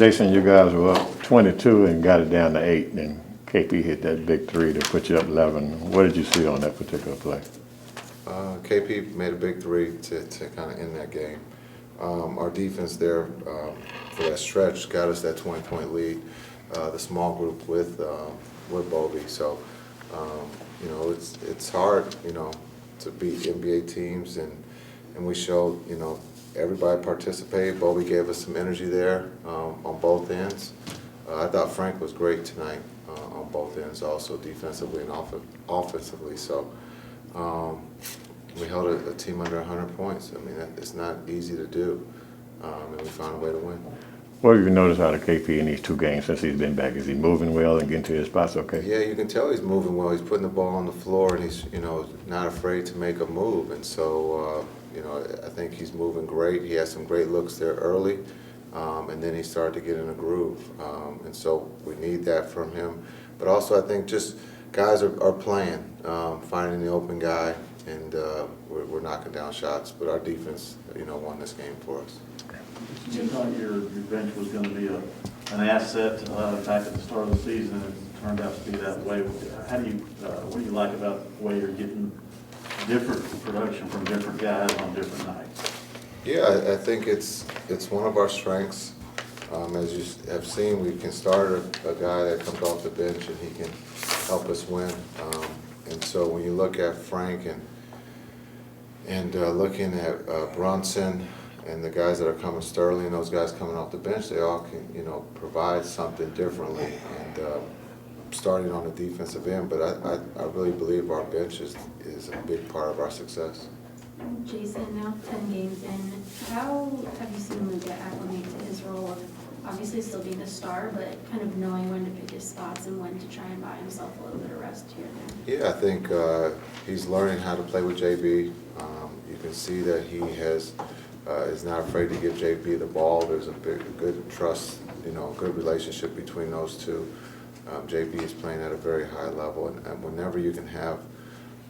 Jason, you guys were up 22 and got it down to 8, and KP hit that big three to put you up 11. What did you see on that particular play? KP made a big three to kind of end that game. Our defense there for that stretch got us that 20-point lead. The small group with Bobby, so you know it's hard, you know, to beat NBA teams, and we showed, you know, everybody participated. Bobby gave us some energy there on both ends. I thought Frank was great tonight on both ends, also defensively and offensively. So we held a team under 100 points. I mean, it's not easy to do, and we found a way to win. What have you noticed out of KP in these 2 games since he's been back? Is he moving well and getting to his spots okay? Yeah, you can tell he's moving well. He's putting the ball on the floor, and he's, you know, not afraid to make a move. And so, you know, I think he's moving great. He had some great looks there early, and then he started to get in a groove. And so we need that from him. But also, I think just guys are playing, finding the open guy, and we're knocking down shots. But our defense, you know, won this game for us. You thought your bench was going to be an asset back at the start of the season, and it turned out to be that way. How do you, what do you like about the way you're getting different production from different guys on different nights? Yeah, I think it's one of our strengths. As you have seen, we can start a guy that comes off the bench and he can help us win. And so when you look at Frank and looking at Brunson and the guys that are coming, Sterling, those guys coming off the bench, they all can, you know, provide something differently. And starting on the defensive end, but I really believe our bench is a big part of our success. Jason, now 10 games in, how have you seen him get acclimated to his role of obviously still being a star, but kind of knowing when to pick his spots and when to try and buy himself a little bit of rest here and there? Yeah, I think he's learning how to play with JB. You can see that he is not afraid to give JB the ball. There's a good trust, you know, good relationship between those two. JB is playing at a very high level, and whenever you can have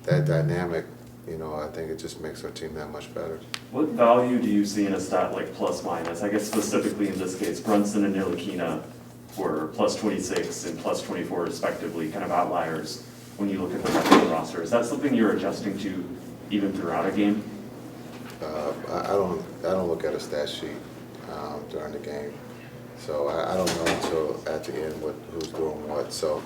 that dynamic, you know, I think it just makes our team that much better. What value do you see in a stat like plus minus? I guess specifically in this case, Brunson and Ntilikina were plus 26 and plus 24 respectively, kind of outliers when you look at the rest of the roster. Is that something you're adjusting to even throughout a game? I don't look at a stat sheet during the game, so I don't know until at the end who's doing what. So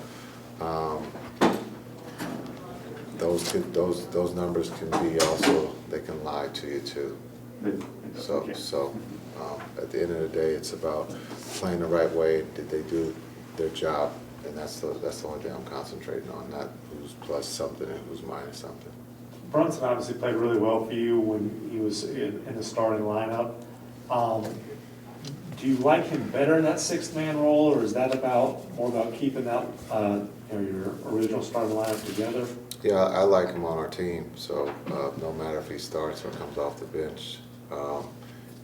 those numbers can be also, they can lie to you too. So at the end of the day, it's about playing the right way. Did they do their job? And that's the only thing I'm concentrating on, not who's plus something and who's minus something. Brunson obviously played really well for you when he was in the starting lineup. Do you like him better in that 6-man role, or is that more about keeping that your original starting lineup together? Yeah, I like him on our team. So no matter if he starts or comes off the bench,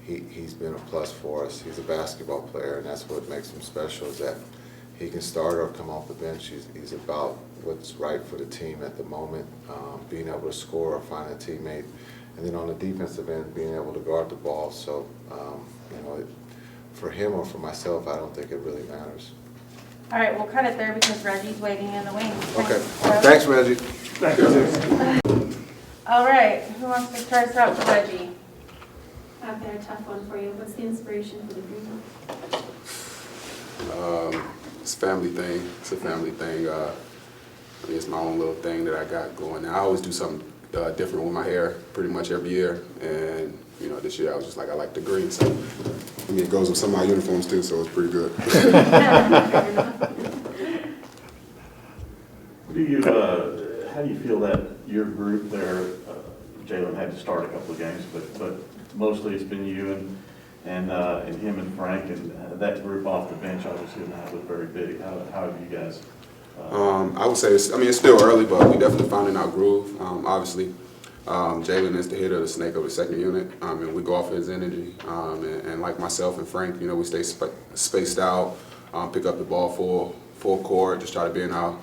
he's been a plus for us. He's a basketball player, and that's what makes him special. Is that he can start or come off the bench. He's about what's right for the team at the moment, being able to score or find a teammate. And then on the defensive end, being able to guard the ball. So, you know, for him or for myself, I don't think it really matters. All right, we'll cut it there because Reggie's waiting in the wings. Okay. Thanks, Reggie. Thank you. All right, who wants to start us out with Reggie? I've got a tough one for you. What's the inspiration for the green one? It's a family thing. It's a family thing. I mean, it's my own little thing that I got going. I always do something different with my hair pretty much every year. And, you know, this year I was just like, I like the green. So, I mean, it goes with some of my uniforms too, so it's pretty good. How do you feel that your group there, Jalen had to start a couple of games, but mostly it's been you and him and Frank, and that group off the bench obviously that was very big. How have you guys? I would say, it's still early, but we definitely finding our groove. Obviously, Jalen is the head of the snake of the second unit, and we go off his energy. And like myself and Frank, you know, we stay spaced out, pick up the ball full court, just try to be in our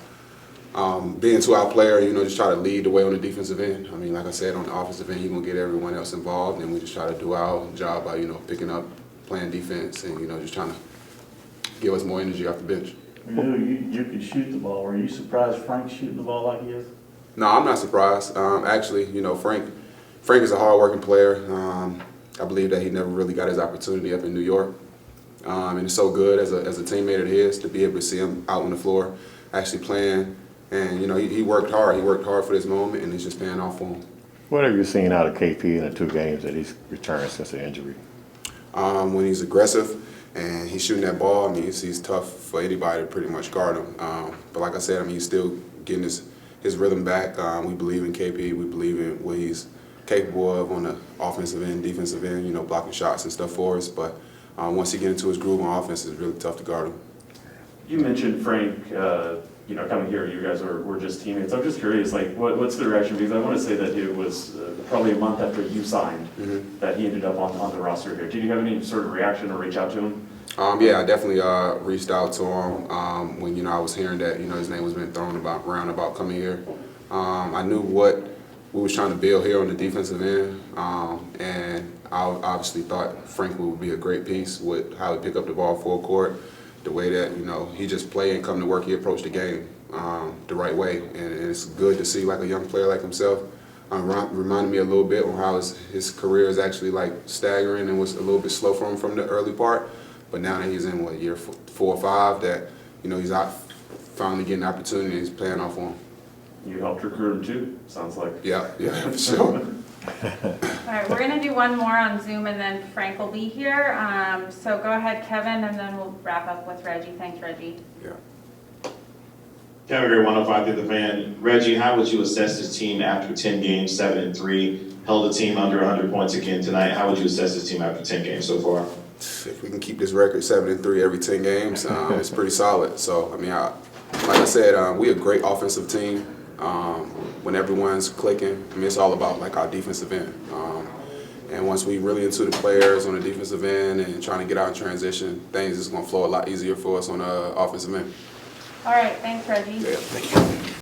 being to our player, you know, just try to lead the way on the defensive end. I mean, like I said, on the offensive end, you're going to get everyone else involved, and we just try to do our job by, you know, picking up, playing defense, and, you know, just trying to give us more energy off the bench. You can shoot the ball. Were you surprised Frank's shooting the ball like he is? No, I'm not surprised. Actually, Frank is a hard-working player. I believe that he never really got his opportunity up in New York. And it's so good as a teammate of his to be able to see him out on the floor actually playing. And, he worked hard. He worked hard for this moment, and it's just paying off for him. What have you seen out of KP in the 2 games that he's returned since the injury? When he's aggressive and he's shooting that ball, I mean, he's tough for anybody to pretty much guard him. But like I said, I mean, he's still getting his rhythm back. We believe in KP. We believe in what he's capable of on the offensive end, defensive end, blocking shots and stuff for us. But once he gets into his groove on offense, it's really tough to guard him. You mentioned Frank, coming here, you guys were just teammates. I'm just curious, like, what's the reaction? Because I want to say that it was probably a month after you signed that he ended up on the roster here. Did you have any sort of reaction or reach out to him? Yeah, I definitely reached out to him when, I was hearing that, his name was being thrown around about coming here. I knew what we was trying to build here on the defensive end, and I obviously thought Frank would be a great piece with how he pick up the ball full court, the way that, he just play and come to work, he approached the game the right way. And it's good to see like a young player like himself. Reminded me a little bit on how his career is actually like staggering and was a little bit slow for him from the early part. But now that he's in year 4 or 5, that he's out finally getting an opportunity and he's playing off on him. You helped recruit him too, sounds like. Yeah, for sure. All right, we're gonna do one more on Zoom and then Frank will be here. So go ahead, Kevin, and then we'll wrap up with Reggie. Thanks, Reggie. Yeah. Kevin Gray, 105 through the fan. Reggie, how would you assess this team after 10 games, 7-3? Held the team under 100 points again tonight. How would you assess this team after 10 games so far? If we can keep this record 7-3 every 10 games, it's pretty solid. So, I mean, like I said, we're a great offensive team. When everyone's clicking, I mean, it's all about like our defensive end. And once we really into the players on the defensive end and trying to get out in transition, things is going to flow a lot easier for us on the offensive end. All right, thanks, Reggie. Yeah, thank you.